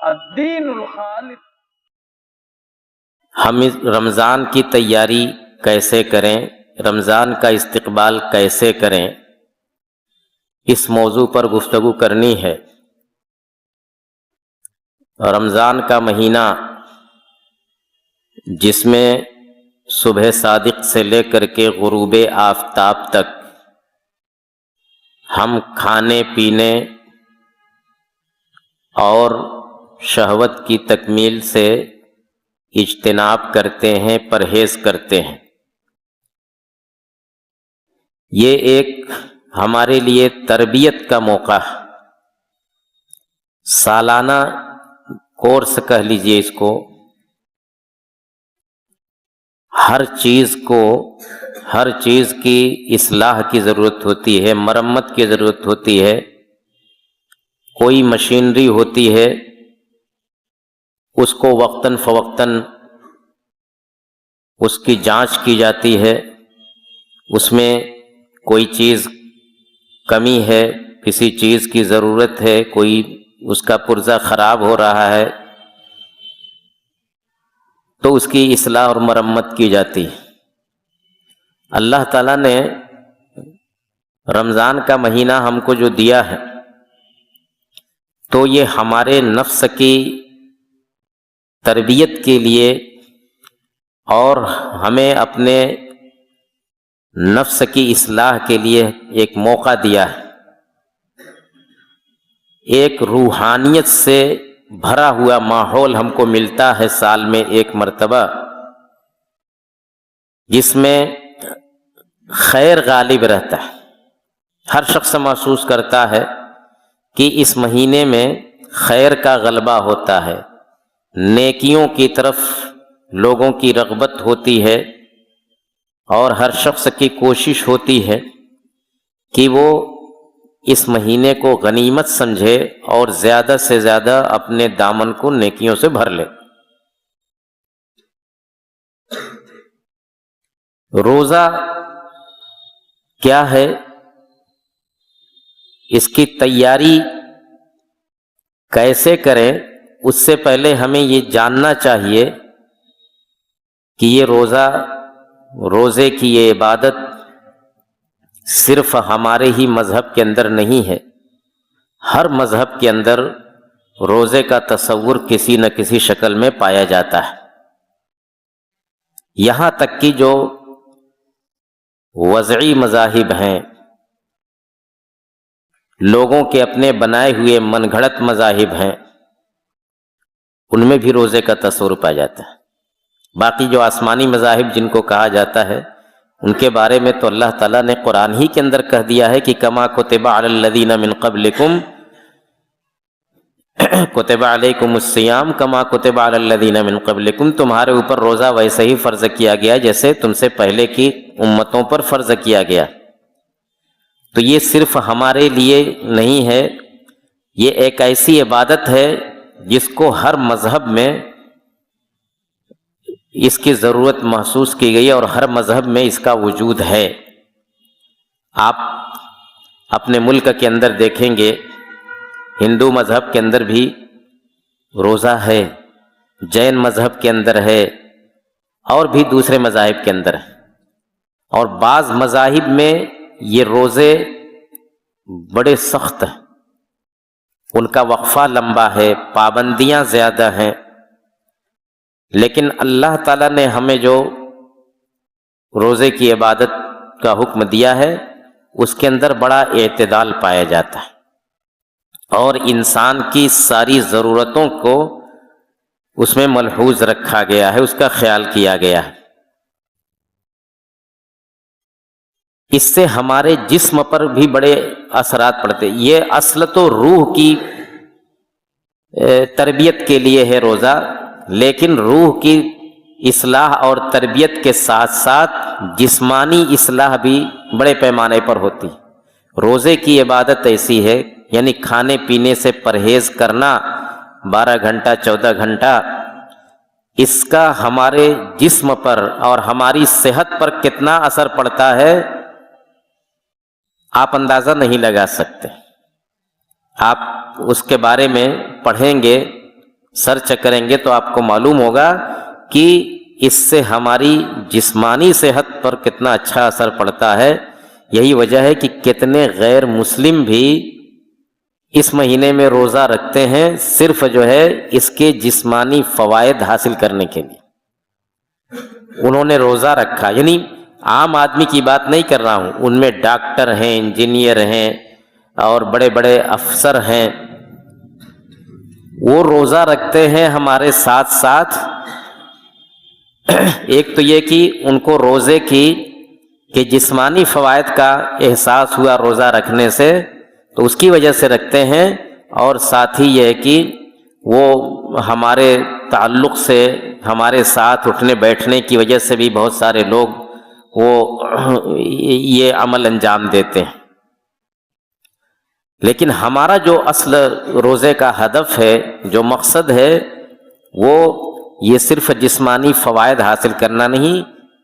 الدین الخالص۔ ہم رمضان کی تیاری کیسے کریں، رمضان کا استقبال کیسے کریں، اس موضوع پر گفتگو کرنی ہے۔ رمضان کا مہینہ جس میں صبح صادق سے لے کر کے غروب آفتاب تک ہم کھانے پینے اور شہوت کی تکمیل سے اجتناب کرتے ہیں، پرہیز کرتے ہیں، یہ ایک ہمارے لیے تربیت کا موقع ہے، سالانہ کورس کہہ لیجئے اس کو۔ ہر چیز کی اصلاح کی ضرورت ہوتی ہے، مرمت کی ضرورت ہوتی ہے۔ کوئی مشینری ہوتی ہے، اس کو وقتاً فوقتاً اس کی جانچ کی جاتی ہے، اس میں کوئی چیز کمی ہے، کسی چیز کی ضرورت ہے، کوئی اس کا پرزہ خراب ہو رہا ہے تو اس کی اصلاح اور مرمت کی جاتی ہے۔ اللہ تعالیٰ نے رمضان کا مہینہ ہم کو جو دیا ہے تو یہ ہمارے نفس کی تربیت کے لیے اور ہمیں اپنے نفس کی اصلاح کے لیے ایک موقع دیا ہے۔ ایک روحانیت سے بھرا ہوا ماحول ہم کو ملتا ہے سال میں ایک مرتبہ، جس میں خیر غالب رہتا ہے۔ ہر شخص محسوس کرتا ہے کہ اس مہینے میں خیر کا غلبہ ہوتا ہے، نیکیوں کی طرف لوگوں کی رغبت ہوتی ہے، اور ہر شخص کی کوشش ہوتی ہے کہ وہ اس مہینے کو غنیمت سمجھے اور زیادہ سے زیادہ اپنے دامن کو نیکیوں سے بھر لے۔ روزہ کیا ہے، اس کی تیاری کیسے کریں، اس سے پہلے ہمیں یہ جاننا چاہیے کہ یہ روزے کی یہ عبادت صرف ہمارے ہی مذہب کے اندر نہیں ہے، ہر مذہب کے اندر روزے کا تصور کسی نہ کسی شکل میں پایا جاتا ہے۔ یہاں تک کہ جو وضعی مذاہب ہیں، لوگوں کے اپنے بنائے ہوئے من گھڑت مذاہب ہیں، ان میں بھی روزے کا تصور پایا جاتا ہے۔ باقی جو آسمانی مذاہب جن کو کہا جاتا ہے، ان کے بارے میں تو اللہ تعالیٰ نے قرآن ہی کے اندر کہہ دیا ہے کہ کما کتب علی الذین من قبلکم کتب علیکم الصیام کما کتب علی الذین من قبلکم، تمہارے اوپر روزہ ویسے ہی فرض کیا گیا جیسے تم سے پہلے کی امتوں پر فرض کیا گیا۔ تو یہ صرف ہمارے لیے نہیں ہے، یہ ایک ایسی عبادت ہے جس کو ہر مذہب میں اس کی ضرورت محسوس کی گئی ہے، اور ہر مذہب میں اس کا وجود ہے۔ آپ اپنے ملک کے اندر دیکھیں گے، ہندو مذہب کے اندر بھی روزہ ہے، جین مذہب کے اندر ہے، اور بھی دوسرے مذاہب کے اندر ہے۔ اور بعض مذاہب میں یہ روزے بڑے سخت ہیں، ان کا وقفہ لمبا ہے، پابندیاں زیادہ ہیں، لیکن اللہ تعالیٰ نے ہمیں جو روزے کی عبادت کا حکم دیا ہے اس کے اندر بڑا اعتدال پایا جاتا ہے، اور انسان کی ساری ضرورتوں کو اس میں ملحوظ رکھا گیا ہے، اس کا خیال کیا گیا ہے۔ اس سے ہمارے جسم پر بھی بڑے اثرات پڑتے ہیں۔ یہ اصل تو روح کی تربیت کے لیے ہے روزہ، لیکن روح کی اصلاح اور تربیت کے ساتھ ساتھ جسمانی اصلاح بھی بڑے پیمانے پر ہوتی۔ روزے کی عبادت ایسی ہے، یعنی کھانے پینے سے پرہیز کرنا 12 گھنٹہ 14 گھنٹہ، اس کا ہمارے جسم پر اور ہماری صحت پر کتنا اثر پڑتا ہے آپ اندازہ نہیں لگا سکتے۔ آپ اس کے بارے میں پڑھیں گے سرچ کریں گے تو آپ کو معلوم ہوگا کہ اس سے ہماری جسمانی صحت پر کتنا اچھا اثر پڑتا ہے۔ یہی وجہ ہے کہ کتنے غیر مسلم بھی اس مہینے میں روزہ رکھتے ہیں، صرف جو ہے اس کے جسمانی فوائد حاصل کرنے کے لیے انہوں نے روزہ رکھا۔ یعنی عام آدمی کی بات نہیں کر رہا ہوں، ان میں ڈاکٹر ہیں، انجینئر ہیں اور بڑے بڑے افسر ہیں، وہ روزہ رکھتے ہیں ہمارے ساتھ ساتھ۔ ایک تو یہ کہ ان کو روزے کی کہ جسمانی فوائد کا احساس ہوا روزہ رکھنے سے، تو اس کی وجہ سے رکھتے ہیں، اور ساتھ ہی یہ ہے کہ وہ ہمارے تعلق سے، ہمارے ساتھ اٹھنے بیٹھنے کی وجہ سے بھی بہت سارے لوگ وہ یہ عمل انجام دیتے ہیں۔ لیکن ہمارا جو اصل روزے کا ہدف ہے، جو مقصد ہے، وہ یہ صرف جسمانی فوائد حاصل کرنا نہیں،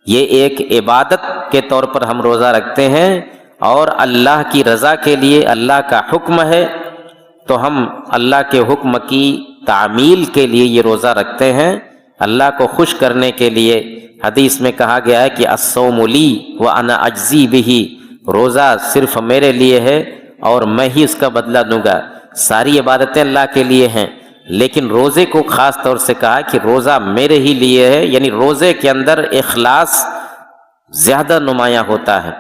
یہ ایک عبادت کے طور پر ہم روزہ رکھتے ہیں، اور اللہ کی رضا کے لیے، اللہ کا حکم ہے تو ہم اللہ کے حکم کی تعمیل کے لیے یہ روزہ رکھتے ہیں، اللہ کو خوش کرنے کے لیے۔ حدیث میں کہا گیا ہے کہ الصوم لی وانا اجزی بہ، روزہ صرف میرے لیے ہے اور میں ہی اس کا بدلہ دوں گا۔ ساری عبادتیں اللہ کے لیے ہیں، لیکن روزے کو خاص طور سے کہا کہ روزہ میرے ہی لیے ہے، یعنی روزے کے اندر اخلاص زیادہ نمایاں ہوتا ہے۔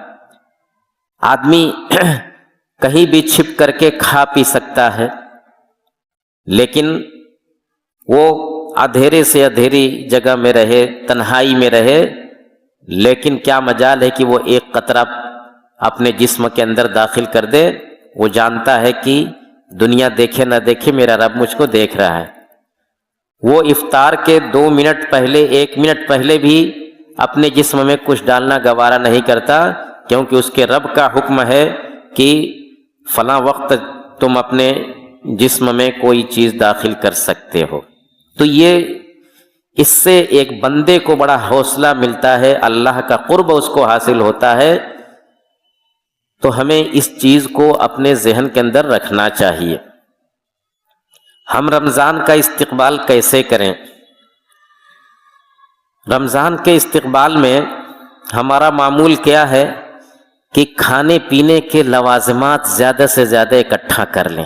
آدمی کہیں بھی چھپ کر کے کھا پی سکتا ہے، لیکن وہ اندھیرے سے اندھیری جگہ میں رہے، تنہائی میں رہے، لیکن کیا مجال ہے کہ وہ ایک قطرہ اپنے جسم کے اندر داخل کر دے۔ وہ جانتا ہے کہ دنیا دیکھے نہ دیکھے، میرا رب مجھ کو دیکھ رہا ہے۔ وہ افطار کے 2 منٹ پہلے، 1 منٹ پہلے بھی اپنے جسم میں کچھ ڈالنا گوارا نہیں کرتا، کیونکہ اس کے رب کا حکم ہے کہ فلاں وقت تم اپنے جسم میں کوئی چیز داخل کر سکتے ہو۔ تو یہ اس سے ایک بندے کو بڑا حوصلہ ملتا ہے، اللہ کا قرب اس کو حاصل ہوتا ہے۔ تو ہمیں اس چیز کو اپنے ذہن کے اندر رکھنا چاہیے۔ ہم رمضان کا استقبال کیسے کریں؟ رمضان کے استقبال میں ہمارا معمول کیا ہے کہ کھانے پینے کے لوازمات زیادہ سے زیادہ اکٹھا کر لیں،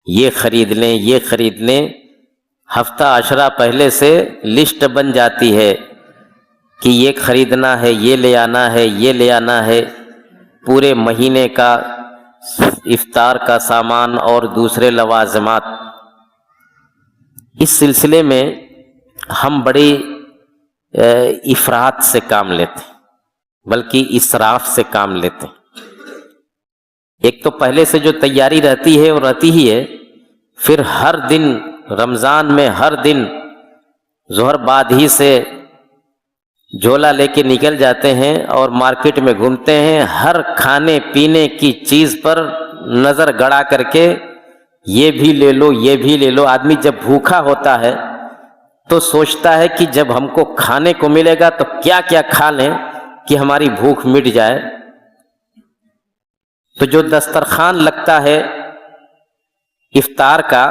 یہ خرید لیں، یہ خرید لیں۔ ہفتہ عشرہ پہلے سے لسٹ بن جاتی ہے کہ یہ خریدنا ہے، یہ لے آنا ہے، یہ لے آنا ہے، پورے مہینے کا افطار کا سامان اور دوسرے لوازمات۔ اس سلسلے میں ہم بڑی افراط سے کام لیتے ہیں، بلکہ اسراف سے کام لیتے ہیں۔ ایک تو پہلے سے جو تیاری رہتی ہے وہ رہتی ہی ہے، پھر ہر دن رمضان میں ہر دن ظہر بعد ہی سے جھولا لے کے نکل جاتے ہیں اور مارکیٹ میں گھومتے ہیں، ہر کھانے پینے کی چیز پر نظر گڑا کر کے یہ بھی لے لو، یہ بھی لے لو۔ آدمی جب بھوکا ہوتا ہے تو سوچتا ہے کہ جب ہم کو کھانے کو ملے گا تو کیا کیا کھا لیں کہ ہماری بھوک مٹ جائے۔ تو جو دسترخوان لگتا ہے افطار کا،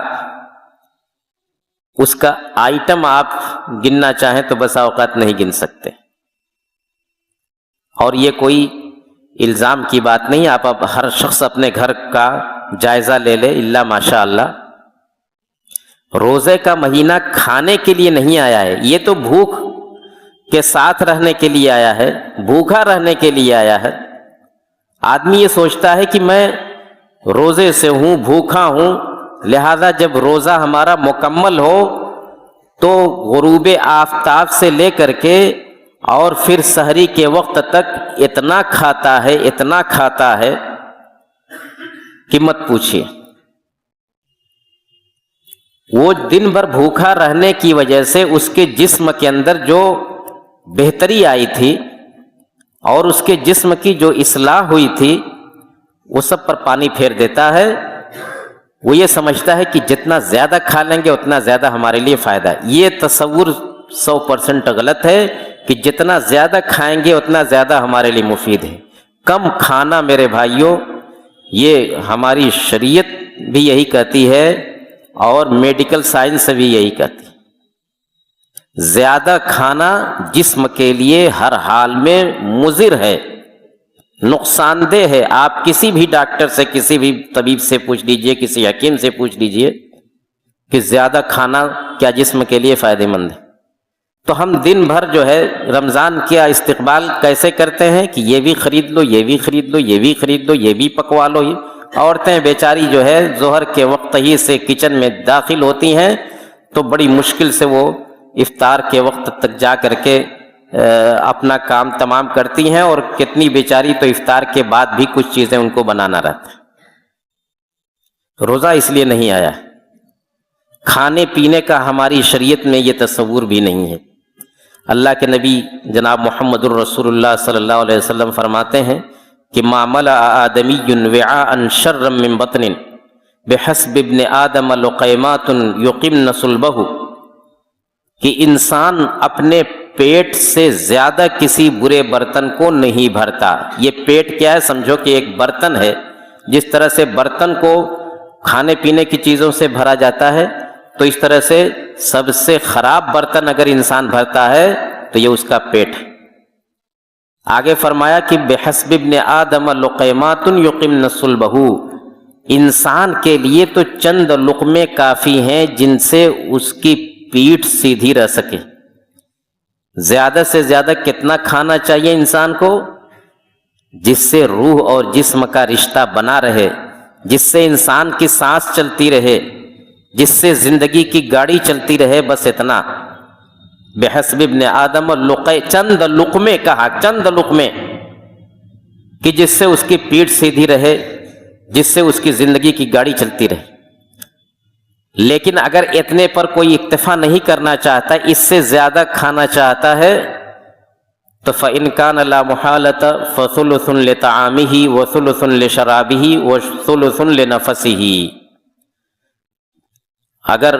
اس کا آئٹم آپ گننا چاہیں تو بسا اوقات نہیں گن سکتے۔ اور یہ کوئی الزام کی بات نہیں، آپ اب ہر شخص اپنے گھر کا جائزہ لے لے، الا ماشاء اللہ۔ روزے کا مہینہ کھانے کے لیے نہیں آیا ہے، یہ تو بھوک کے ساتھ رہنے کے لیے آیا ہے، بھوکا رہنے کے لیے آیا ہے۔ آدمی یہ سوچتا ہے کہ میں روزے سے ہوں، بھوکا ہوں، لہذا جب روزہ ہمارا مکمل ہو تو غروب آفتاب سے لے کر کے اور پھر سحری کے وقت تک اتنا کھاتا ہے، اتنا کھاتا ہے کہ مت پوچھیے۔ وہ دن بھر بھوکا رہنے کی وجہ سے اس کے جسم کے اندر جو بہتری آئی تھی اور اس کے جسم کی جو اصلاح ہوئی تھی، وہ سب پر پانی پھیر دیتا ہے۔ وہ یہ سمجھتا ہے کہ جتنا زیادہ کھا لیں گے اتنا زیادہ ہمارے لیے فائدہ ہے۔ یہ تصور 100% غلط ہے کہ جتنا زیادہ کھائیں گے اتنا زیادہ ہمارے لیے مفید ہے۔ کم کھانا میرے بھائیوں، یہ ہماری شریعت بھی یہی کہتی ہے اور میڈیکل سائنس بھی یہی کہتی ہے، زیادہ کھانا جسم کے لیے ہر حال میں مضر ہے، نقصان دہ ہے۔ آپ کسی بھی ڈاکٹر سے، کسی بھی طبیب سے پوچھ لیجئے، کسی حکیم سے پوچھ لیجئے کہ زیادہ کھانا کیا جسم کے لیے فائدہ مند ہے۔ تو ہم دن بھر جو ہے رمضان کا استقبال کیسے کرتے ہیں کہ یہ بھی خرید لو، یہ بھی خرید لو، یہ بھی خرید لو، یہ بھی پکوا لو۔ عورتیں بیچاری جو ہے ظہر کے وقت ہی سے کچن میں داخل ہوتی ہیں تو بڑی مشکل سے وہ افطار کے وقت تک جا کر کے اپنا کام تمام کرتی ہیں، اور کتنی بیچاری تو افطار کے بعد بھی کچھ چیزیں ان کو بنانا رہتا ہے۔ روزہ اس لیے نہیں آیا، کھانے پینے کا ہماری شریعت میں یہ تصور بھی نہیں ہے۔ اللہ کے نبی جناب محمد الرسول اللہ صلی اللہ علیہ وسلم فرماتے ہیں کہ ما ملأ آدمی وعاء شرا من بطن بحسب ابن آدم لقیمات یقمن صلبہ، کہ انسان اپنے پیٹ سے زیادہ کسی برے برتن کو نہیں بھرتا۔ یہ پیٹ کیا ہے؟ سمجھو کہ ایک برتن ہے، جس طرح سے برتن کو کھانے پینے کی چیزوں سے بھرا جاتا ہے، تو اس طرح سے سب سے خراب برتن اگر انسان بھرتا ہے تو یہ اس کا پیٹ ہے۔ آگے فرمایا کہ بحسب ابن آدم لقیمات یقمن صلبہ، انسان کے لیے تو چند لقمے کافی ہیں جن سے اس کی پیٹھ سیدھی رہ سکے۔ زیادہ سے زیادہ کتنا کھانا چاہیے انسان کو؟ جس سے روح اور جسم کا رشتہ بنا رہے، جس سے انسان کی سانس چلتی رہے، جس سے زندگی کی گاڑی چلتی رہے، بس اتنا۔ بحسب ابن آدم چند لقمے کہا، چند لقمے، کہ جس سے اس کی پیٹھ سیدھی رہے، جس سے اس کی زندگی کی گاڑی چلتی رہے۔ لیکن اگر اتنے پر کوئی اکتفا نہیں کرنا چاہتا، اس سے زیادہ کھانا چاہتا ہے، تو فَإِنْ كَانَ لَا مُحَالَةَ فَثُلُثٌ لِطَعَامِهِ وَثُلُثٌ لِشَرَابِهِ وَثُلُثٌ لِنَفَسِهِ۔ اگر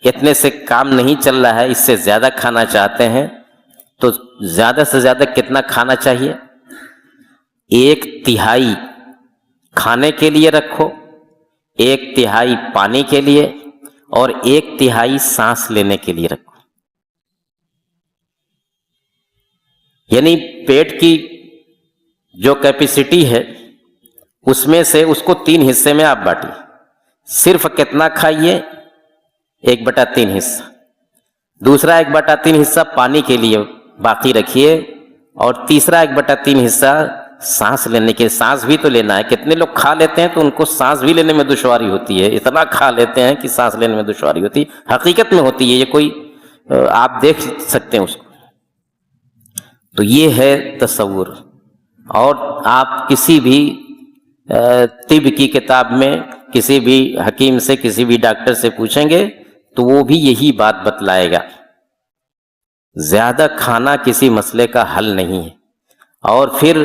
اتنے سے کام نہیں چل رہا ہے، اس سے زیادہ کھانا چاہتے ہیں، تو زیادہ سے زیادہ کتنا کھانا چاہیے؟ 1/3 کھانے کے لیے رکھو، 1/3 پانی کے لیے، اور 1/3 سانس لینے کے لیے رکھو۔ یعنی پیٹ کی جو کیپیسٹی ہے اس میں سے اس کو 3 حصے میں آپ بانٹیے۔ صرف کتنا کھائیے؟ 1/3 حصہ۔ دوسرا 1/3 حصہ پانی کے لیے باقی رکھیے، اور تیسرا 1/3 حصہ سانس لینے کے۔ سانس بھی تو لینا ہے۔ کتنے لوگ کھا لیتے ہیں تو ان کو سانس بھی لینے میں دشواری ہوتی ہے، اتنا کھا لیتے ہیں کہ سانس لینے میں دشواری ہوتی ہے۔ حقیقت میں ہوتی ہے، یہ کوئی آپ دیکھ سکتے ہیں اس کو۔ تو یہ ہے تصور۔ اور آپ کسی بھی طب کی کتاب میں کسی بھی حکیم سے، کسی بھی ڈاکٹر سے پوچھیں گے تو وہ بھی یہی بات بتلائے گا، زیادہ کھانا کسی مسئلے کا حل نہیں ہے۔ اور پھر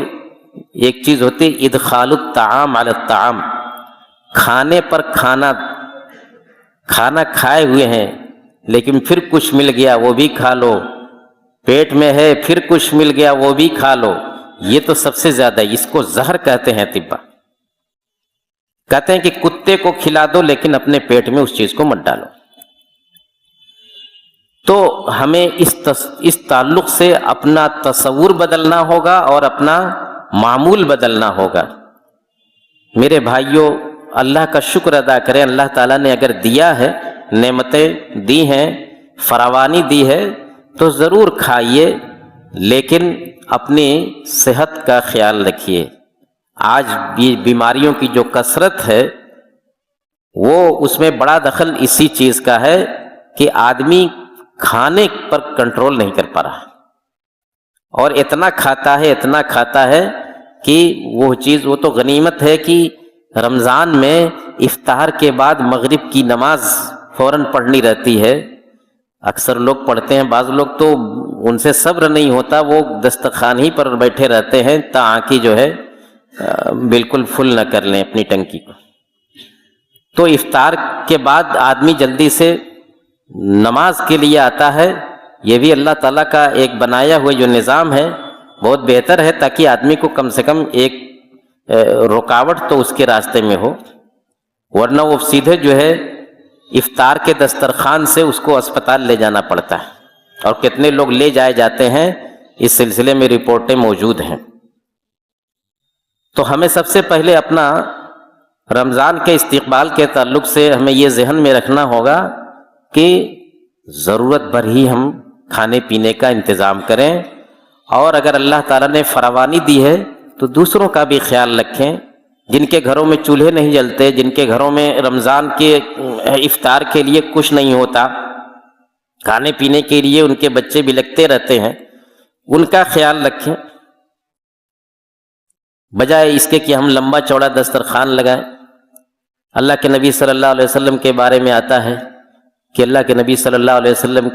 ایک چیز ہوتی ہے ادخال الطعام علی الطعام، کھانے پر کھانا کھائے ہوئے ہیں لیکن پھر کچھ مل گیا وہ بھی کھا لو، پیٹ میں ہے پھر کچھ مل گیا وہ بھی کھا لو، یہ تو سب سے زیادہ ہے۔ اس کو زہر کہتے ہیں طبا، کہتے ہیں کہ کتے کو کھلا دو لیکن اپنے پیٹ میں اس چیز کو مت ڈالو۔ تو ہمیں اس تعلق سے اپنا تصور بدلنا ہوگا اور اپنا معمول بدلنا ہوگا۔ میرے بھائیوں، اللہ کا شکر ادا کریں، اللہ تعالیٰ نے اگر دیا ہے، نعمتیں دی ہیں، فراوانی دی ہے، تو ضرور کھائیے، لیکن اپنی صحت کا خیال رکھیے۔ آج بھی بیماریوں کی جو کثرت ہے وہ اس میں بڑا دخل اسی چیز کا ہے کہ آدمی کھانے پر کنٹرول نہیں کر پا رہا، اور اتنا کھاتا ہے کہ وہ چیز، وہ تو غنیمت ہے کہ رمضان میں افطار کے بعد مغرب کی نماز فوراً پڑھنی رہتی ہے۔ اکثر لوگ پڑھتے ہیں، بعض لوگ تو ان سے صبر نہیں ہوتا، وہ دسترخوان ہی پر بیٹھے رہتے ہیں تاکہ جو ہے بالکل فل نہ کر لیں اپنی ٹنکی کو۔ تو افطار کے بعد آدمی جلدی سے نماز کے لیے آتا ہے، یہ بھی اللہ تعالیٰ کا ایک بنایا ہوا جو نظام ہے بہت بہتر ہے، تاکہ آدمی کو کم سے کم ایک رکاوٹ تو اس کے راستے میں ہو۔ ورنہ وہ سیدھے جو ہے افطار کے دسترخوان سے اس کو اسپتال لے جانا پڑتا ہے، اور کتنے لوگ لے جائے جاتے ہیں، اس سلسلے میں رپورٹیں موجود ہیں۔ تو ہمیں سب سے پہلے اپنا رمضان کے استقبال کے تعلق سے ہمیں یہ ذہن میں رکھنا ہوگا کہ ضرورت بھر ہی ہم کھانے پینے کا انتظام کریں، اور اگر اللہ تعالیٰ نے فراوانی دی ہے تو دوسروں کا بھی خیال رکھیں۔ جن کے گھروں میں چولہے نہیں جلتے، جن کے گھروں میں رمضان کے افطار کے لیے کچھ نہیں ہوتا، کھانے پینے کے لیے ان کے بچے بلکتے رہتے ہیں، ان کا خیال رکھیں، بجائے اس کے کہ ہم لمبا چوڑا دسترخوان لگائیں۔ اللہ کے نبی صلی اللہ علیہ وسلم کے بارے میں آتا ہے کہ اللہ کے نبی صلی اللہ علیہ وسلم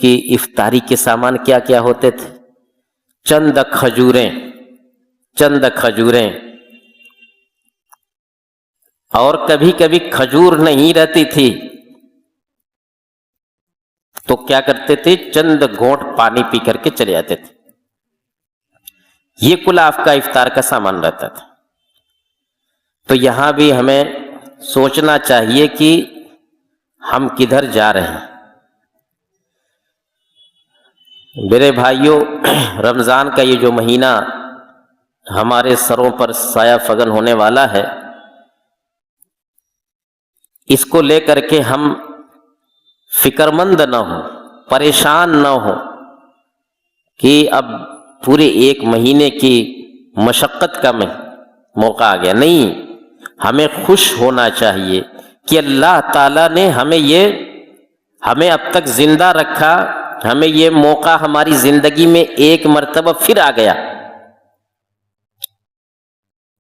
کی افطاری کے سامان کیا کیا ہوتے تھے؟ چند کھجوریں، اور کبھی کبھی کھجور نہیں رہتی تھی تو کیا کرتے تھے؟ چند گھونٹ پانی پی کر کے چلے جاتے تھے۔ یہ کل آپ کا افطار کا سامان رہتا تھا۔ تو یہاں بھی ہمیں سوچنا چاہیے کہ ہم کدھر جا رہے ہیں۔ میرے بھائیوں، رمضان کا یہ جو مہینہ ہمارے سروں پر سایہ فگن ہونے والا ہے، اس کو لے کر کے ہم فکر مند نہ ہوں، پریشان نہ ہوں کہ اب پورے ایک مہینے کی مشقت کا موقع آ گیا۔ نہیں، ہمیں خوش ہونا چاہیے کہ اللہ تعالیٰ نے ہمیں اب تک زندہ رکھا، ہمیں یہ موقع ہماری زندگی میں ایک مرتبہ پھر آ گیا۔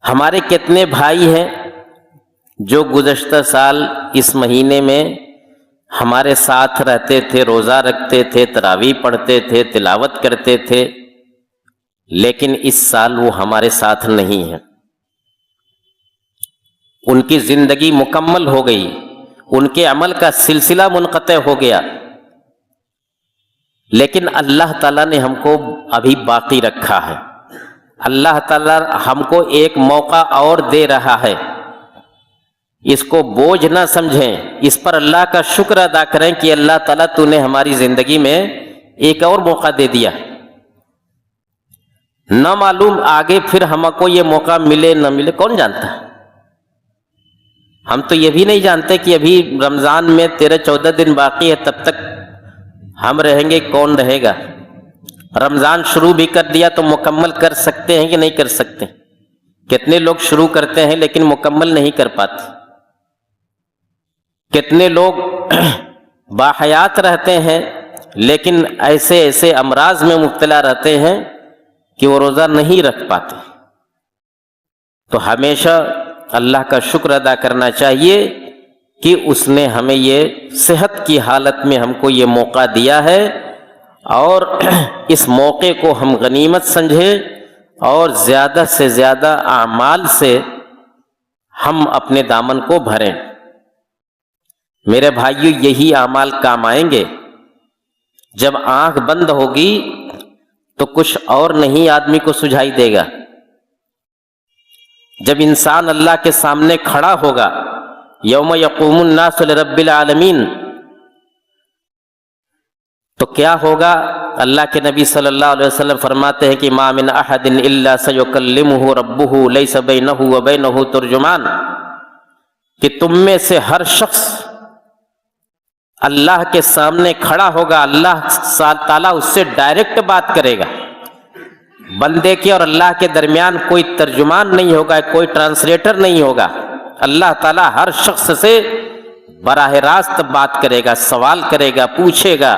ہمارے کتنے بھائی ہیں جو گزشتہ سال اس مہینے میں ہمارے ساتھ رہتے تھے، روزہ رکھتے تھے، تراویح پڑھتے تھے، تلاوت کرتے تھے، لیکن اس سال وہ ہمارے ساتھ نہیں ہیں۔ ان کی زندگی مکمل ہو گئی، ان کے عمل کا سلسلہ منقطع ہو گیا، لیکن اللہ تعالیٰ نے ہم کو ابھی باقی رکھا ہے۔ اللہ تعالیٰ ہم کو ایک موقع اور دے رہا ہے، اس کو بوجھ نہ سمجھیں، اس پر اللہ کا شکر ادا کریں کہ اللہ تعالیٰ تو نے ہماری زندگی میں ایک اور موقع دے دیا۔ نہ معلوم آگے پھر ہم کو یہ موقع ملے نہ ملے، کون جانتا ہے؟ ہم تو یہ بھی نہیں جانتے کہ ابھی رمضان میں 13-14 دن باقی ہے، تب تک ہم رہیں گے، کون رہے گا؟ رمضان شروع بھی کر دیا تو مکمل کر سکتے ہیں کہ نہیں کر سکتے؟ کتنے لوگ شروع کرتے ہیں لیکن مکمل نہیں کر پاتے، کتنے لوگ باحیات رہتے ہیں لیکن ایسے امراض میں مبتلا رہتے ہیں کہ وہ روزہ نہیں رکھ پاتے۔ تو ہمیشہ اللہ کا شکر ادا کرنا چاہیے کہ اس نے ہمیں یہ صحت کی حالت میں ہم کو یہ موقع دیا ہے، اور اس موقع کو ہم غنیمت سمجھیں اور زیادہ سے زیادہ اعمال سے ہم اپنے دامن کو بھریں۔ میرے بھائیو، یہی اعمال کام آئیں گے۔ جب آنکھ بند ہوگی تو کچھ اور نہیں آدمی کو سجھائی دے گا۔ جب انسان اللہ کے سامنے کھڑا ہوگا، یوم یقوم الناس لرب العالمین، تو کیا ہوگا؟ اللہ کے نبی صلی اللہ علیہ وسلم فرماتے ہیں کہ ما من احد الا سیکلمہ ربہ لیس بینہ وبینہ ترجمان، کہ تم میں سے ہر شخص اللہ کے سامنے کھڑا ہوگا، اللہ تعالیٰ اس سے ڈائریکٹ بات کرے گا۔ بندے کے اور اللہ کے درمیان کوئی ترجمان نہیں ہوگا، کوئی ٹرانسلیٹر نہیں ہوگا۔ اللہ تعالیٰ ہر شخص سے براہ راست بات کرے گا، سوال کرے گا، پوچھے گا۔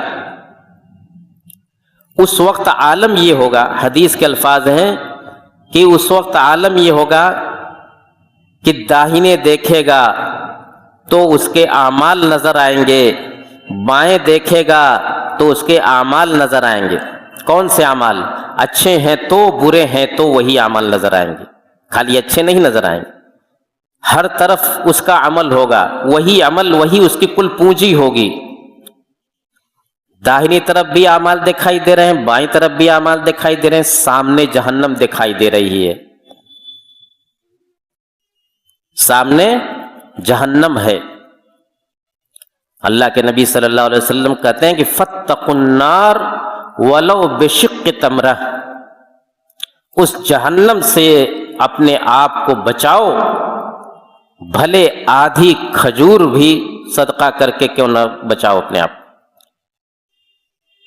اس وقت عالم یہ ہوگا، حدیث کے الفاظ ہیں کہ اس وقت عالم یہ ہوگا کہ داہنے دیکھے گا تو اس کے اعمال نظر آئیں گے، بائیں دیکھے گا تو اس کے اعمال نظر آئیں گے۔ کون سے اعمال؟ اچھے ہیں تو، برے ہیں تو، وہی اعمال نظر آئیں گے، خالی اچھے نہیں نظر آئیں گے۔ ہر طرف اس کا عمل ہوگا، وہی عمل، وہی اس کی کل پونجی ہوگی۔ داہنی طرف بھی اعمال دکھائی دے رہے ہیں، بائیں طرف بھی اعمال دکھائی دے رہے ہیں، سامنے جہنم دکھائی دے رہی ہے، سامنے جہنم ہے۔ اللہ کے نبی صلی اللہ علیہ وسلم کہتے ہیں کہ فاتقوا النار ولو بشق تمرہ، اس جہنم سے اپنے آپ کو بچاؤ، بھلے آدھی کھجور بھی صدقہ کر کے کیوں نہ بچاؤ اپنے آپ۔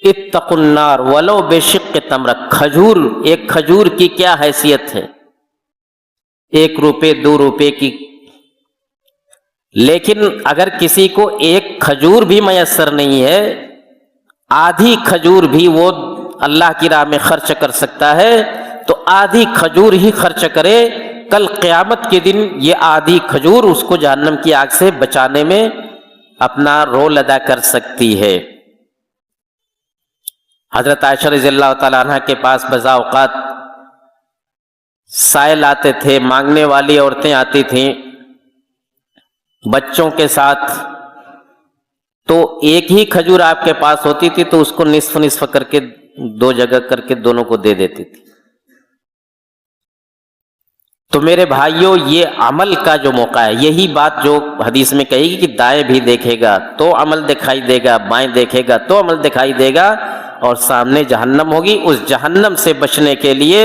اتقوا النار ولو بشق تمرہ، کھجور، ایک کھجور کی کیا حیثیت ہے؟ 1 روپے 2 روپے کی، لیکن اگر کسی کو ایک کھجور بھی میسر نہیں ہے، آدھی کھجور بھی وہ اللہ کی راہ میں خرچ کر سکتا ہے، تو آدھی کھجور ہی خرچ کرے، کل قیامت کے دن یہ آدھی کھجور اس کو جہنم کی آگ سے بچانے میں اپنا رول ادا کر سکتی ہے۔ حضرت عائشہ رضی اللہ تعالیٰ عنہ کے پاس بزا اوقات سائل آتے تھے، مانگنے والی عورتیں آتی تھیں بچوں کے ساتھ، تو ایک ہی کھجور آپ کے پاس ہوتی تھی تو اس کو نصف نصف کر کے 2 جگہ کر کے دونوں کو دے دیتی تھی۔ تو میرے بھائیوں، یہ عمل کا جو موقع ہے، یہی بات جو حدیث میں کہے گی کہ دائیں بھی دیکھے گا تو عمل دکھائی دے گا، بائیں دیکھے گا تو عمل دکھائی دے گا، اور سامنے جہنم ہوگی۔ اس جہنم سے بچنے کے لیے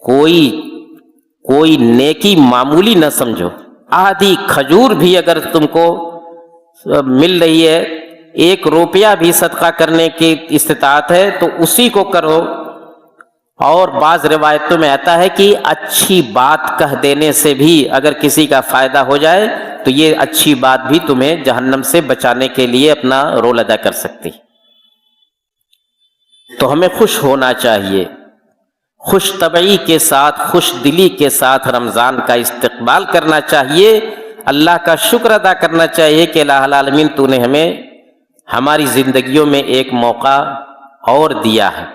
کوئی نیکی معمولی نہ سمجھو۔ آدھی کھجور بھی اگر تم کو مل رہی ہے، 1 روپیہ بھی صدقہ کرنے کی استطاعت ہے تو اسی کو کرو۔ اور بعض روایتوں میں آتا ہے کہ اچھی بات کہہ دینے سے بھی اگر کسی کا فائدہ ہو جائے تو یہ اچھی بات بھی تمہیں جہنم سے بچانے کے لیے اپنا رول ادا کر سکتی۔ تو ہمیں خوش ہونا چاہیے، خوش طبعی کے ساتھ، خوش دلی کے ساتھ رمضان کا استقبال کرنا چاہیے، اللہ کا شکر ادا کرنا چاہیے کہ الہ العالمین تو نے ہمیں ہماری زندگیوں میں ایک موقع اور دیا ہے،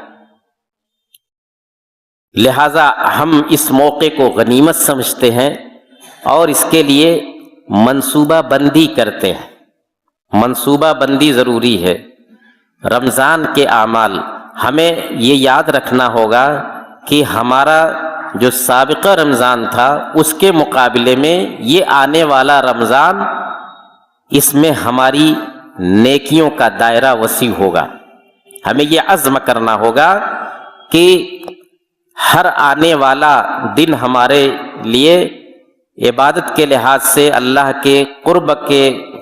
لہذا ہم اس موقع کو غنیمت سمجھتے ہیں اور اس کے لیے منصوبہ بندی کرتے ہیں۔ منصوبہ بندی ضروری ہے۔ رمضان کے اعمال ہمیں یہ یاد رکھنا ہوگا کہ ہمارا جو سابقہ رمضان تھا اس کے مقابلے میں یہ آنے والا رمضان، اس میں ہماری نیکیوں کا دائرہ وسیع ہوگا۔ ہمیں یہ عزم کرنا ہوگا کہ ہر آنے والا دن ہمارے لیے عبادت کے لحاظ سے، اللہ کے قرب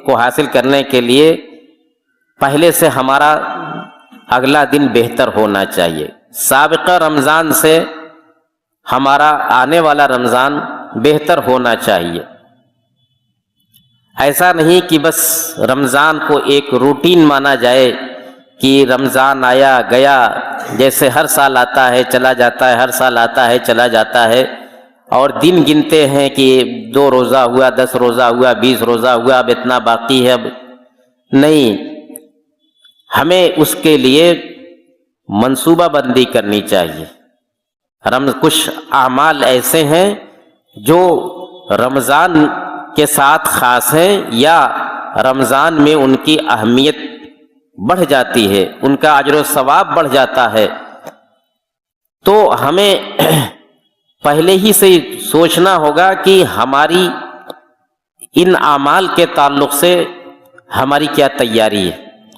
کو حاصل کرنے کے لیے پہلے سے ہمارا اگلا دن بہتر ہونا چاہیے۔ سابقہ رمضان سے ہمارا آنے والا رمضان بہتر ہونا چاہیے۔ ایسا نہیں کہ بس رمضان کو ایک روٹین مانا جائے کہ رمضان آیا گیا، جیسے ہر سال آتا ہے چلا جاتا ہے، ہر سال آتا ہے چلا جاتا ہے، اور دن گنتے ہیں کہ 2 روزہ ہوا، 10 روزہ ہوا، 20 روزہ ہوا، اب اتنا باقی ہے۔ اب نہیں، ہمیں اس کے لیے منصوبہ بندی کرنی چاہیے۔ کچھ اعمال ایسے ہیں جو رمضان کے ساتھ خاص ہیں یا رمضان میں ان کی اہمیت بڑھ جاتی ہے، ان کا اجر و ثواب بڑھ جاتا ہے، تو ہمیں پہلے ہی سے سوچنا ہوگا کہ ہماری ان اعمال کے تعلق سے ہماری کیا تیاری ہے،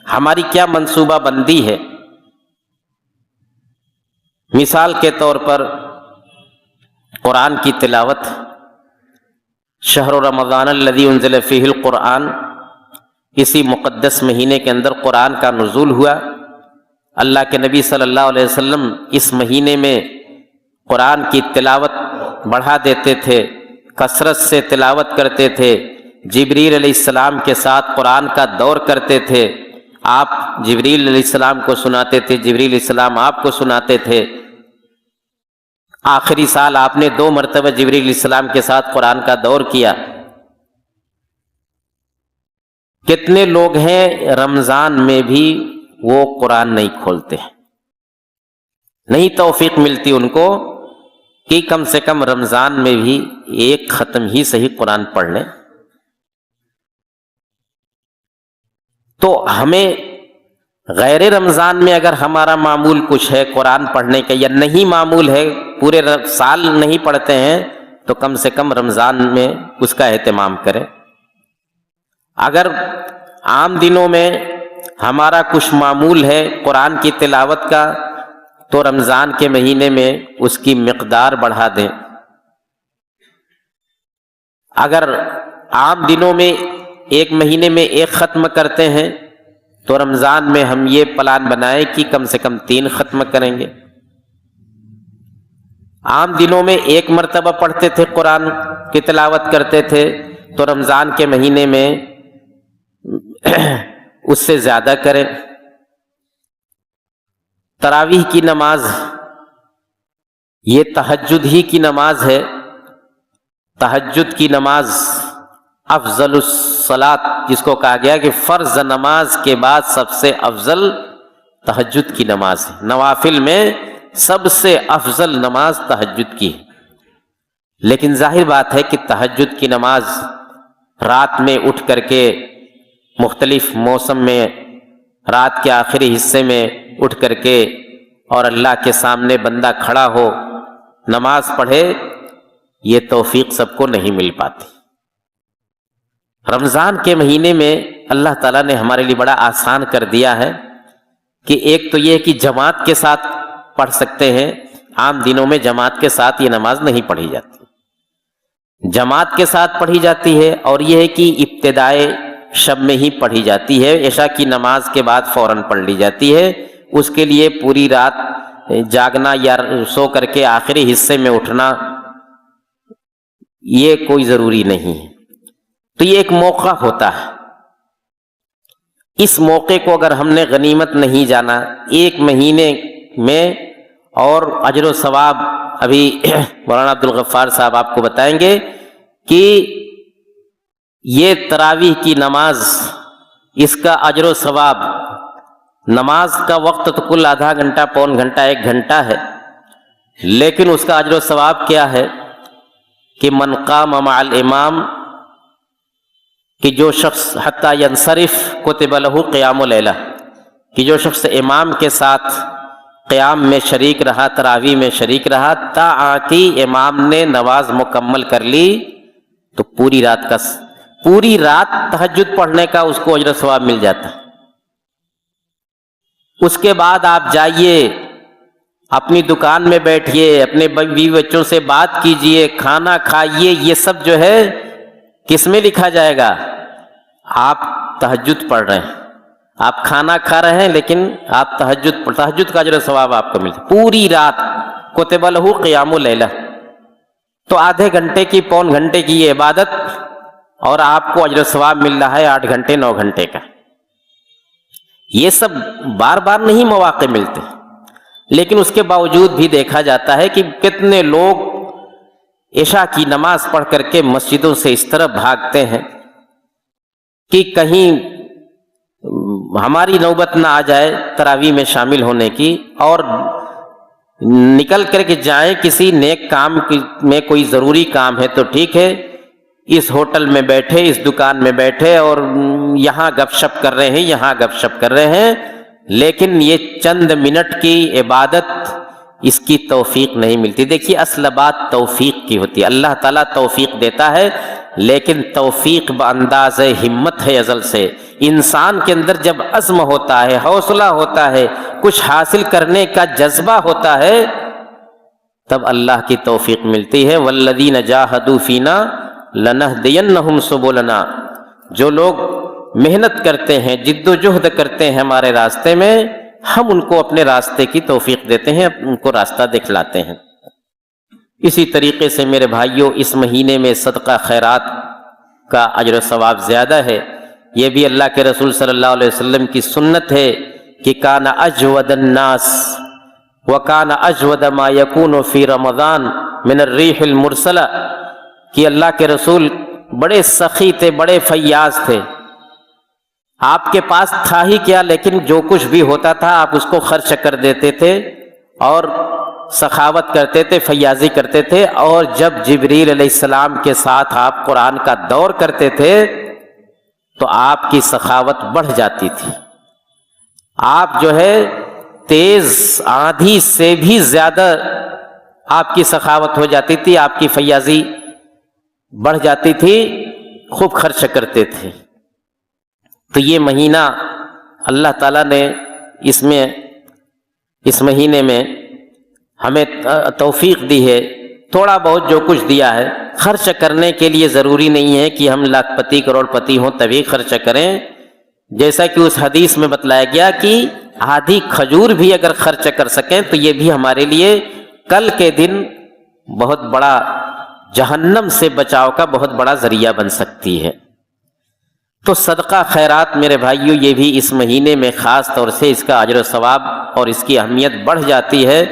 ہماری کیا منصوبہ بندی ہے۔ مثال کے طور پر قرآن کی تلاوت، شہر رمضان الذی انزل فیہ القرآن، اسی مقدس مہینے کے اندر قرآن کا نزول ہوا۔ اللہ کے نبی صلی اللہ علیہ وسلم اس مہینے میں قرآن کی تلاوت بڑھا دیتے تھے، کثرت سے تلاوت کرتے تھے، جبریل علیہ السلام کے ساتھ قرآن کا دور کرتے تھے، آپ جبریل علیہ السلام کو سناتے تھے، جبریل علیہ السلام آپ کو سناتے تھے۔ آخری سال آپ نے 2 مرتبہ جبریل علیہ السلام کے ساتھ قرآن کا دور کیا۔ کتنے لوگ ہیں رمضان میں بھی وہ قرآن نہیں کھولتے، نہیں توفیق ملتی ان کو کہ کم سے کم رمضان میں بھی ایک ختم ہی صحیح قرآن پڑھ لیں۔ تو ہمیں غیر رمضان میں اگر ہمارا معمول کچھ ہے قرآن پڑھنے کا، یا نہیں معمول ہے، پورے سال نہیں پڑھتے ہیں، تو کم سے کم رمضان میں اس کا اہتمام کریں۔ اگر عام دنوں میں ہمارا کچھ معمول ہے قرآن کی تلاوت کا تو رمضان کے مہینے میں اس کی مقدار بڑھا دیں. اگر عام دنوں میں ایک مہینے میں ایک ختم کرتے ہیں تو رمضان میں ہم یہ پلان بنائیں کہ کم سے کم 3 ختم کریں گے. عام دنوں میں ایک مرتبہ پڑھتے تھے قرآن کی تلاوت کرتے تھے تو رمضان کے مہینے میں اس سے زیادہ کریں. تراویح کی نماز یہ تہجد ہی کی نماز ہے. تہجد کی نماز افضل الصلاۃ جس کو کہا گیا کہ فرض نماز کے بعد سب سے افضل تہجد کی نماز ہے. نوافل میں سب سے افضل نماز تہجد کی ہے. لیکن ظاہر بات ہے کہ تہجد کی نماز رات میں اٹھ کر کے مختلف موسم میں رات کے آخری حصے میں اٹھ کر کے اور اللہ کے سامنے بندہ کھڑا ہو نماز پڑھے، یہ توفیق سب کو نہیں مل پاتی. رمضان کے مہینے میں اللہ تعالیٰ نے ہمارے لیے بڑا آسان کر دیا ہے کہ ایک تو یہ کہ جماعت کے ساتھ پڑھ سکتے ہیں. عام دنوں میں جماعت کے ساتھ یہ نماز نہیں پڑھی جاتی، جماعت کے ساتھ پڑھی جاتی ہے. اور یہ ہے کہ ابتدائے شب میں ہی پڑھی جاتی ہے، عشاء کی نماز کے بعد فوراً پڑھ لی جاتی ہے. اس کے لیے پوری رات جاگنا یا سو کر کے آخری حصے میں اٹھنا یہ کوئی ضروری نہیں ہے. تو یہ ایک موقع ہوتا ہے. اس موقع کو اگر ہم نے غنیمت نہیں جانا ایک مہینے میں، اور اجر و ثواب ابھی مولانا عبدالغفار صاحب آپ کو بتائیں گے کہ یہ تراویح کی نماز اس کا اجر و ثواب، نماز کا وقت تو کل آدھا گھنٹہ، پون گھنٹہ، 1 گھنٹہ ہے، لیکن اس کا اجر و ثواب کیا ہے کہ من قام مع الامام، کہ جو شخص حتی ینصرف کتب لہ قیام لیلہ، کہ جو شخص امام کے ساتھ قیام میں شریک رہا، تراویح میں شریک رہا، تا آتی امام نے نماز مکمل کر لی تو پوری رات تہجد پڑھنے کا اس کو اجر و ثواب مل جاتا. اس کے بعد آپ جائیے اپنی دکان میں بیٹھیے، اپنے بیوی بچوں سے بات کیجئے، کھانا کھائیے، یہ سب جو ہے کس میں لکھا جائے گا؟ آپ تہجد پڑھ رہے ہیں، آپ کھانا کھا رہے ہیں، لیکن آپ تہجد کا اجر و ثواب آپ کو ملتا پوری رات. کتب لہ قیام لیلہ، تو آدھے گھنٹے کی، پون گھنٹے کی یہ عبادت، اور آپ کو اجر و ثواب مل رہا ہے 8 گھنٹے 9 گھنٹے کا. یہ سب بار بار نہیں مواقع ملتے، لیکن اس کے باوجود بھی دیکھا جاتا ہے کہ کتنے لوگ عشاء کی نماز پڑھ کر کے مسجدوں سے اس طرح بھاگتے ہیں کہ کہیں ہماری نوبت نہ آ جائے تراویح میں شامل ہونے کی، اور نکل کر کے جائیں کسی نیک کام میں. کوئی ضروری کام ہے تو ٹھیک ہے، اس ہوٹل میں بیٹھے، اس دکان میں بیٹھے اور یہاں گپ شپ کر رہے ہیں، یہاں گپ شپ کر رہے ہیں، لیکن یہ چند منٹ کی عبادت اس کی توفیق نہیں ملتی. دیکھیے اصل بات توفیق کی ہوتی ہے. اللہ تعالیٰ توفیق دیتا ہے، لیکن توفیق بانداز ہمت ہے ازل سے. انسان کے اندر جب عزم ہوتا ہے، حوصلہ ہوتا ہے، کچھ حاصل کرنے کا جذبہ ہوتا ہے، تب اللہ کی توفیق ملتی ہے. والذین جاہدوا فینا لنہدینہم سبلنا، جو لوگ محنت کرتے ہیں، جد و جہد کرتے ہیں ہمارے راستے میں، ہم ان کو اپنے راستے کی توفیق دیتے ہیں، ان کو راستہ دکھلاتے ہیں. اسی طریقے سے میرے بھائیوں، اس مہینے میں صدقہ خیرات کا اجر و ثواب زیادہ ہے. یہ بھی اللہ کے رسول صلی اللہ علیہ وسلم کی سنت ہے کہ کان اجود الناس وکان اجود ما یکون فی رمضان من الریح المرسلہ، کہ اللہ کے رسول بڑے سخی تھے، بڑے فیاض تھے. آپ کے پاس تھا ہی کیا، لیکن جو کچھ بھی ہوتا تھا آپ اس کو خرچ کر دیتے تھے اور سخاوت کرتے تھے، فیاضی کرتے تھے. اور جب جبریل علیہ السلام کے ساتھ آپ قرآن کا دور کرتے تھے تو آپ کی سخاوت بڑھ جاتی تھی. آپ جو ہے تیز آندھی سے بھی زیادہ آپ کی سخاوت ہو جاتی تھی، آپ کی فیاضی بڑھ جاتی تھی، خوب خرچ کرتے تھے. تو یہ مہینہ اللہ تعالیٰ نے اس مہینے میں ہمیں توفیق دی ہے، تھوڑا بہت جو کچھ دیا ہے خرچ کرنے کے لیے ضروری نہیں ہے کہ ہم لاکھ پتی کروڑ پتی ہوں تبھی خرچ کریں، جیسا کہ اس حدیث میں بتلایا گیا کہ آدھی کھجور بھی اگر خرچ کر سکیں تو یہ بھی ہمارے لیے کل کے دن بہت بڑا جہنم سے بچاؤ کا بہت بڑا ذریعہ بن سکتی ہے۔ تو صدقہ خیرات میرے بھائیو یہ بھی اس مہینے میں خاص طور سے اس کا اجر و ثواب اور اس کی اہمیت بڑھ جاتی ہے،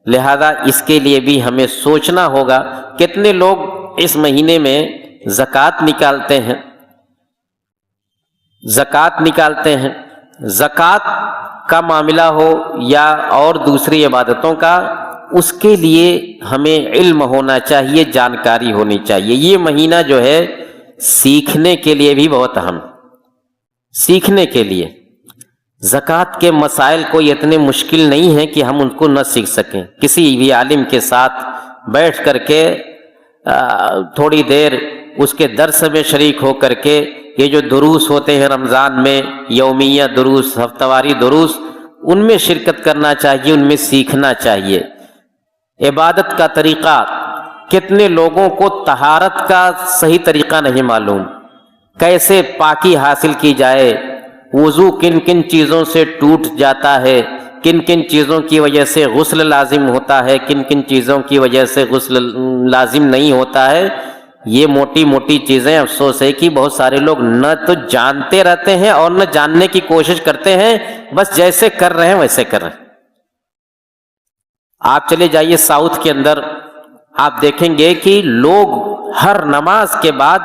لہذا اس کے لیے بھی ہمیں سوچنا ہوگا۔ کتنے لوگ اس مہینے میں زکوٰۃ نکالتے ہیں، زکوٰۃ کا معاملہ ہو یا اور دوسری عبادتوں کا، اس کے لیے ہمیں علم ہونا چاہیے، جانکاری ہونی چاہیے۔ یہ مہینہ جو ہے سیکھنے کے لیے بھی بہت اہم، سیکھنے کے لیے زکوٰۃ کے مسائل کوئی اتنے مشکل نہیں ہیں کہ ہم ان کو نہ سیکھ سکیں۔ کسی بھی عالم کے ساتھ بیٹھ کر کے تھوڑی دیر اس کے درس میں شریک ہو کر کے، یہ جو دروس ہوتے ہیں رمضان میں، یومیہ دروس، ہفتہ واری دروس، ان میں شرکت کرنا چاہیے، ان میں سیکھنا چاہیے۔ عبادت کا طریقہ، کتنے لوگوں کو طہارت کا صحیح طریقہ نہیں معلوم، کیسے پاکی حاصل کی جائے، وضو کن کن چیزوں سے ٹوٹ جاتا ہے، کن کن چیزوں کی وجہ سے غسل لازم ہوتا ہے، کن کن چیزوں کی وجہ سے غسل لازم نہیں ہوتا ہے، یہ موٹی موٹی چیزیں افسوس ہے کہ بہت سارے لوگ نہ تو جانتے رہتے ہیں اور نہ جاننے کی کوشش کرتے ہیں، بس جیسے کر رہے ہیں ویسے کر رہے ہیں۔ آپ چلے جائیے ساؤتھ کے اندر، آپ دیکھیں گے کہ لوگ ہر نماز کے بعد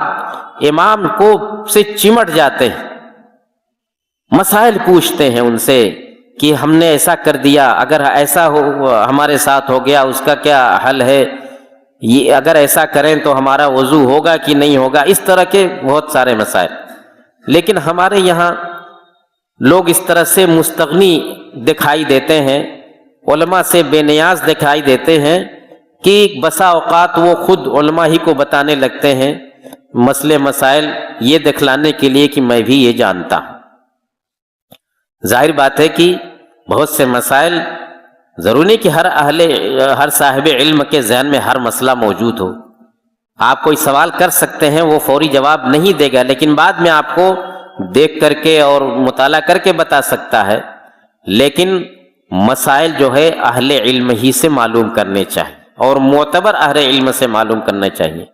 امام کو سے چمٹ جاتے ہیں، مسائل پوچھتے ہیں ان سے کہ ہم نے ایسا کر دیا، اگر ایسا ہو ہمارے ساتھ ہو گیا اس کا کیا حل ہے، یہ اگر ایسا کریں تو ہمارا وضو ہوگا کہ نہیں ہوگا، اس طرح کے بہت سارے مسائل۔ لیکن ہمارے یہاں لوگ اس طرح سے مستغنی دکھائی دیتے ہیں، علماء سے بے نیاز دکھائی دیتے ہیں کہ بسا اوقات وہ خود علماء ہی کو بتانے لگتے ہیں مسئلے مسائل، یہ دکھلانے کے لیے کہ میں بھی یہ جانتا ہوں۔ ظاہر بات ہے کہ بہت سے مسائل ضروری نہیں کہ ہر صاحب علم کے ذہن میں ہر مسئلہ موجود ہو۔ آپ کوئی سوال کر سکتے ہیں، وہ فوری جواب نہیں دے گا، لیکن بعد میں آپ کو دیکھ کر کے اور مطالعہ کر کے بتا سکتا ہے۔ لیکن مسائل جو ہے اہل علم ہی سے معلوم کرنے چاہیے اور معتبر اہل علم سے معلوم کرنا چاہیے۔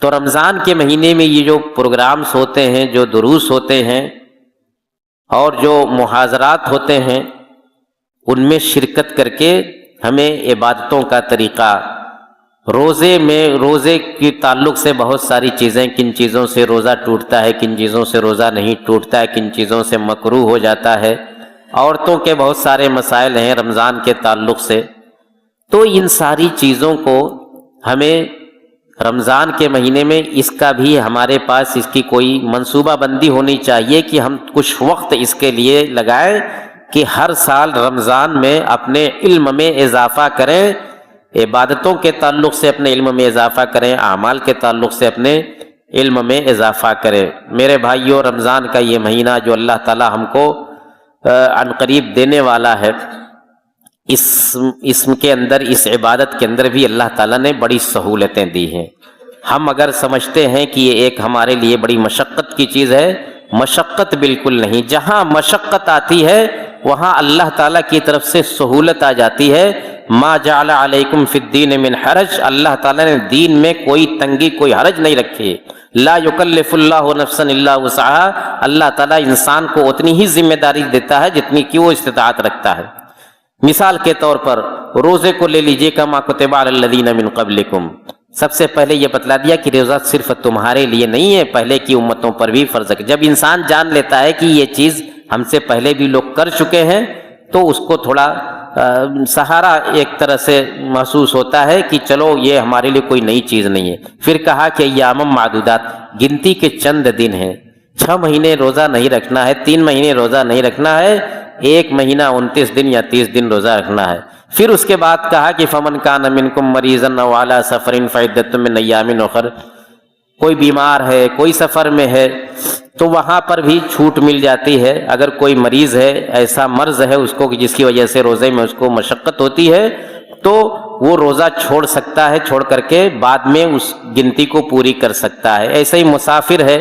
تو رمضان کے مہینے میں یہ جو پروگرامز ہوتے ہیں، جو دروس ہوتے ہیں اور جو محاضرات ہوتے ہیں، ان میں شرکت کر کے ہمیں عبادتوں کا طریقہ، روزے کے تعلق سے بہت ساری چیزیں، کن چیزوں سے روزہ ٹوٹتا ہے، کن چیزوں سے روزہ نہیں ٹوٹتا ہے، کن چیزوں سے مکروہ ہو جاتا ہے، عورتوں کے بہت سارے مسائل ہیں رمضان کے تعلق سے۔ تو ان ساری چیزوں کو ہمیں رمضان کے مہینے میں اس کا بھی ہمارے پاس اس کی کوئی منصوبہ بندی ہونی چاہیے کہ ہم کچھ وقت اس کے لیے لگائیں کہ ہر سال رمضان میں اپنے علم میں اضافہ کریں، عبادتوں کے تعلق سے اپنے علم میں اضافہ کریں، اعمال کے تعلق سے اپنے علم میں اضافہ کریں۔ میرے بھائیوں، رمضان کا یہ مہینہ جو اللہ تعالی ہم کو عنقریب دینے والا ہے، اس کے اندر، اس عبادت کے اندر بھی اللہ تعالیٰ نے بڑی سہولتیں دی ہیں۔ ہم اگر سمجھتے ہیں کہ یہ ایک ہمارے لیے بڑی مشقت کی چیز ہے، مشقت بالکل نہیں۔ جہاں مشقت آتی ہے وہاں اللہ تعالیٰ کی طرف سے سہولت آ جاتی ہے۔ ما جعل علیکم فی الدین من حرج، اللہ تعالیٰ نے دین میں کوئی تنگی، کوئی حرج نہیں رکھی۔ لا یکلف اللہ نفسا الا وسعها، اللہ تعالیٰ انسان کو اتنی ہی ذمہ داری دیتا ہے جتنی کہ وہ استطاعت رکھتا ہے۔ مثال کے طور پر روزے کو لے لیجئے، کما کتب علی الذین من قبلکم، سب سے پہلے یہ بتلا دیا کہ روزہ صرف تمہارے لیے نہیں ہے، پہلے کی امتوں پر بھی فرض ہے۔ جب انسان جان لیتا ہے کہ یہ چیز ہم سے پہلے بھی لوگ کر چکے ہیں تو اس کو تھوڑا سہارا ایک طرح سے محسوس ہوتا ہے کہ چلو یہ ہمارے لیے کوئی نئی چیز نہیں ہے۔ پھر کہا کہ ایام معدودات، گنتی کے چند دن ہیں، 6 مہینے روزہ نہیں رکھنا ہے، 3 مہینے روزہ نہیں رکھنا ہے، 1 مہینہ 29 دن یا 30 دن روزہ رکھنا ہے۔ پھر اس کے بعد کہا کہ فمن کان منکم مریضا او علی سفر فعدۃ من ایام اخر، کوئی بیمار ہے، کوئی سفر میں ہے، تو وہاں پر بھی چھوٹ مل جاتی ہے۔ اگر کوئی مریض ہے، ایسا مرض ہے اس کو کہ جس کی وجہ سے روزے میں اس کو مشقت ہوتی ہے، تو وہ روزہ چھوڑ سکتا ہے، چھوڑ کر کے بعد میں اس گنتی کو پوری کر سکتا ہے۔ ایسے ہی مسافر ہے،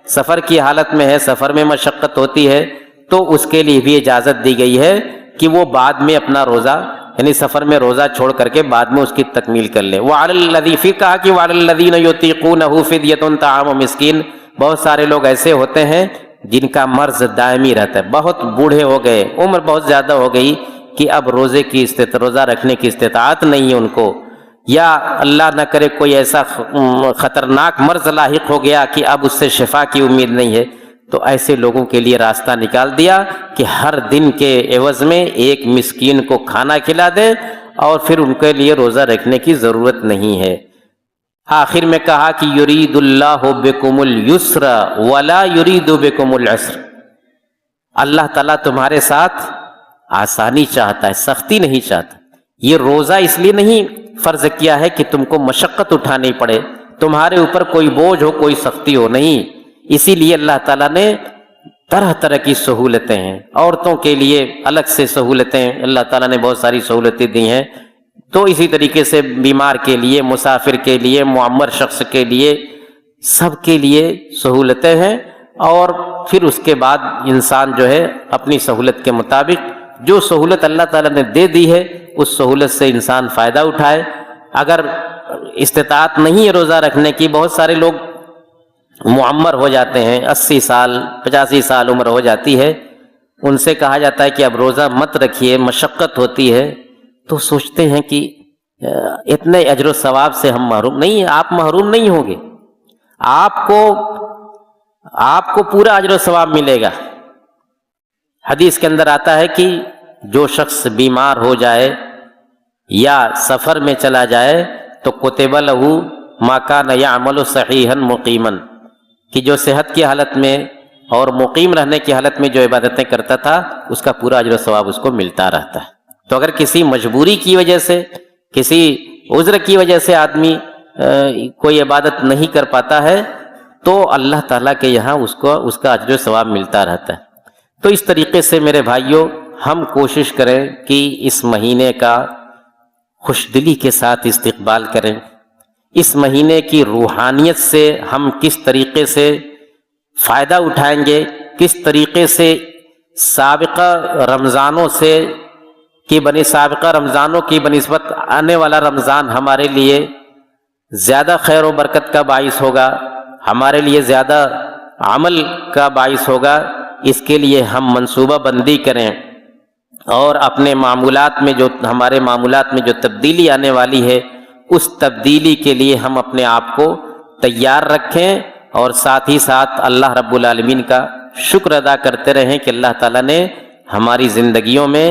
سفر کی حالت میں ہے، سفر میں مشقت ہوتی ہے، تو اس کے لیے بھی اجازت دی گئی ہے کہ وہ بعد میں اپنا روزہ، یعنی سفر میں روزہ چھوڑ کر کے بعد میں اس کی تکمیل کر لے۔ وَعَلَى الَّذِي، پھر کہا کہ وَعَلَى الَّذِينَ يُطِيقُونَهُ فِدْيَةٌ طَعَامُ مِسْكِينٍ، بہت سارے لوگ ایسے ہوتے ہیں جن کا مرض دائمی رہتا ہے، بہت بوڑھے ہو گئے، عمر بہت زیادہ ہو گئی کہ اب روزہ رکھنے کی استطاعت نہیں ہے ان کو، یا اللہ نہ کرے کوئی ایسا خطرناک مرض لاحق ہو گیا کہ اب اس سے شفا کی امید نہیں ہے، تو ایسے لوگوں کے لیے راستہ نکال دیا کہ ہر دن کے عوض میں ایک مسکین کو کھانا کھلا دیں، اور پھر ان کے لیے روزہ رکھنے کی ضرورت نہیں ہے۔ آخر میں کہا کہ یرید اللہ بکم الیسر ولا یرید بکم العسر، اللہ تعالیٰ تمہارے ساتھ آسانی چاہتا ہے، سختی نہیں چاہتا۔ یہ روزہ اس لیے نہیں فرض کیا ہے کہ تم کو مشقت اٹھانی پڑے، تمہارے اوپر کوئی بوجھ ہو، کوئی سختی ہو، نہیں۔ اسی لیے اللہ تعالیٰ نے طرح طرح کی سہولتیں ہیں، عورتوں کے لیے الگ سے سہولتیں اللہ تعالیٰ نے بہت ساری سہولتیں دی ہیں، تو اسی طریقے سے بیمار کے لیے، مسافر کے لیے، معمر شخص کے لیے، سب کے لیے سہولتیں ہیں۔ اور پھر اس کے بعد انسان جو ہے اپنی سہولت کے مطابق جو سہولت اللہ تعالیٰ نے دے دی ہے اس سہولت سے انسان فائدہ اٹھائے۔ اگر استطاعت نہیں ہے روزہ رکھنے کی، بہت سارے لوگ معمر ہو جاتے ہیں، 80 سال 85 سال عمر ہو جاتی ہے، ان سے کہا جاتا ہے کہ اب روزہ مت رکھیے، مشقت ہوتی ہے، تو سوچتے ہیں کہ اتنے اجر و ثواب سے ہم محروم نہیں ہیں۔ آپ محروم نہیں ہوں گے، آپ کو پورا اجر و ثواب ملے گا۔ حدیث کے اندر آتا ہے کہ جو شخص بیمار ہو جائے یا سفر میں چلا جائے تو کتب لہ ما کان یعمل صحیحا مقیما، کہ جو صحت کی حالت میں اور مقیم رہنے کی حالت میں جو عبادتیں کرتا تھا اس کا پورا اجر و ثواب اس کو ملتا رہتا ہے۔ تو اگر کسی مجبوری کی وجہ سے، کسی عذر کی وجہ سے آدمی کوئی عبادت نہیں کر پاتا ہے تو اللہ تعالیٰ کے یہاں اس کا اجر و ثواب ملتا رہتا ہے۔ تو اس طریقے سے میرے بھائیوں، ہم کوشش کریں کہ اس مہینے کا خوش دلی کے ساتھ استقبال کریں۔ اس مہینے کی روحانیت سے ہم کس طریقے سے فائدہ اٹھائیں گے، کس طریقے سے سابقہ رمضانوں کی بنسبت آنے والا رمضان ہمارے لیے زیادہ خیر و برکت کا باعث ہوگا، ہمارے لیے زیادہ عمل کا باعث ہوگا، اس کے لیے ہم منصوبہ بندی کریں، اور اپنے ہمارے معمولات میں جو تبدیلی آنے والی ہے اس تبدیلی کے لیے ہم اپنے آپ کو تیار رکھیں، اور ساتھ ہی ساتھ اللہ رب العالمین کا شکر ادا کرتے رہیں کہ اللہ تعالیٰ نے ہماری زندگیوں میں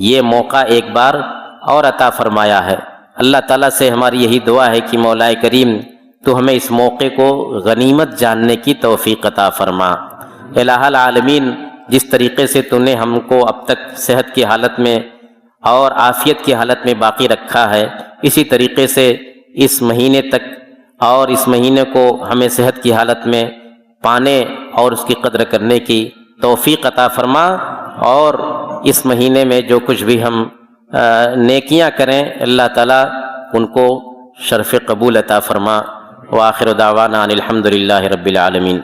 یہ موقع ایک بار اور عطا فرمایا ہے۔ اللہ تعالیٰ سے ہماری یہی دعا ہے کہ مولا کریم تو ہمیں اس موقع کو غنیمت جاننے کی توفیق عطا فرما۔ الہ العالمین، جس طریقے سے تو نے ہم کو اب تک صحت کی حالت میں اور عافیت کی حالت میں باقی رکھا ہے، اسی طریقے سے اس مہینے تک اور اس مہینے کو ہمیں صحت کی حالت میں پانے اور اس کی قدر کرنے کی توفیق عطا فرما، اور اس مہینے میں جو کچھ بھی ہم نیکیاں کریں اللہ تعالیٰ ان کو شرف قبول عطا فرما۔ وآخر دعوانا ان الحمد للہ رب العالمین۔